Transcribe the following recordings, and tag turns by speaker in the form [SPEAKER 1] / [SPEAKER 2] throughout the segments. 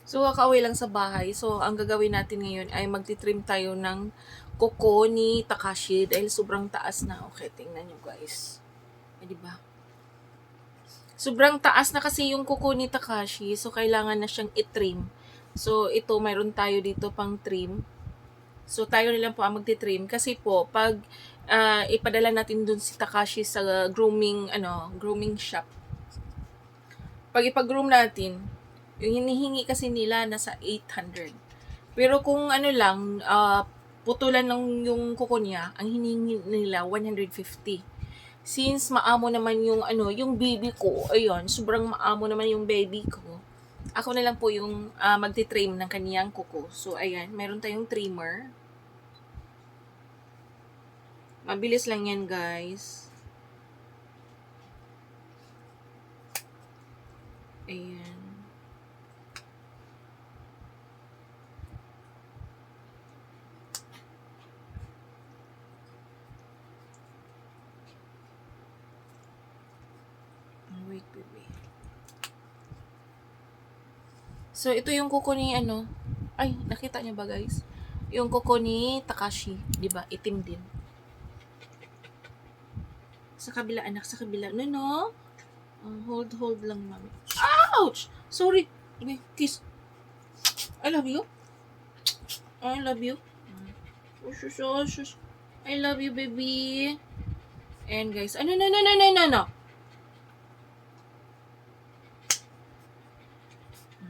[SPEAKER 1] So, kakauwi lang sa bahay. So, ang gagawin natin ngayon ay magtitrim tayo ng kuko ni Takashi dahil sobrang taas na. Okay, tingnan nyo guys. Eh, diba? Sobrang taas na kasi yung kuko ni Takashi. So, kailangan na siyang itrim. So, ito, mayroon tayo dito pang trim. So, tayo na lang po ang magtitrim. Kasi po, pag ipadala natin dun si Takashi sa grooming shop. Pag ipag-groom natin, yung hinihingi kasi nila nasa 800. Pero kung ano lang, putulan lang yung kuko niya, ang hinihingi nila 150. Since maamo naman yung baby ko, ayun, sobrang maamo naman yung baby ko. Ako na lang po yung magti-trim ng kaniyang kuko. So, ayan, meron tayong trimmer. Mabilis lang yan, guys. Ayan. Wait, baby. So, ito yung kuko ni Ay, nakita niyo ba, guys? Yung kuko ni Takashi, 'di ba? Itim din. Sa kabila, anak, sa kabila. No. Hold lang, mami. Ouch! Sorry. Okay, kiss. I love you. I love you. Shush. I love you, baby. And guys, no.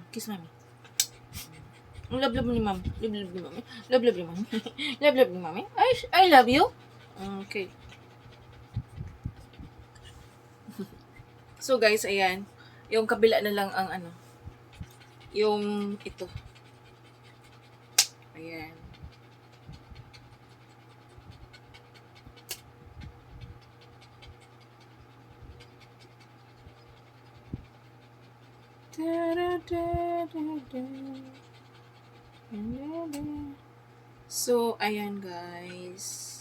[SPEAKER 1] Kiss mami. Love ni mami. Love ni mami. Love ni mami. Love ni mami. I love you. Okay. So guys, ayan. Yung kabila na lang ang yung ito. Ayan. So, ayan guys.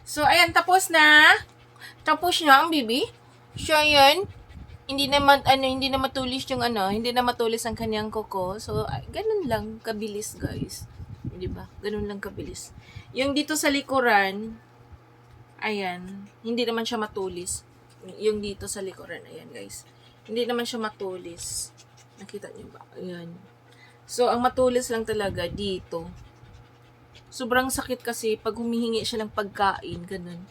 [SPEAKER 1] So, ayan, tapos na. Tapos na ang bibi. So, ayan. Hindi na matulis yung hindi na matulis ang kanyang kuko. So, ganun lang kabilis, guys. 'Di ba? Ganun lang kabilis. Yung dito sa likuran, ayan, hindi naman siya matulis. Yung dito sa likuran, ayan, guys. Hindi naman siya matulis. Nakita niyo ba? Ayan. So, ang matulis lang talaga dito. Sobrang sakit kasi pag humihingi siya ng pagkain, ganun.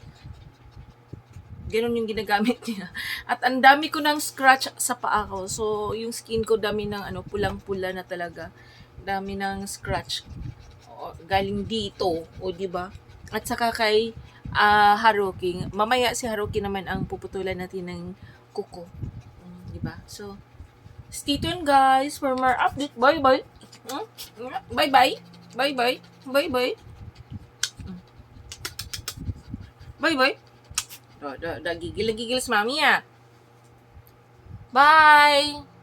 [SPEAKER 1] Ganun yung ginagamit niya. At ang dami ko ng scratch sa paa ko. So, yung skin ko dami ng pulang-pula na talaga. Dami ng scratch. Galing dito, o di ba? At saka kay Haruki. Mamaya si Haruki naman ang puputulan natin ng kuko. Di ba? So, stay tuned guys for more update. Bye-bye. Bye-bye. Bye-bye. Bye-bye. Bye-bye. Gigil si mami ah. Bye!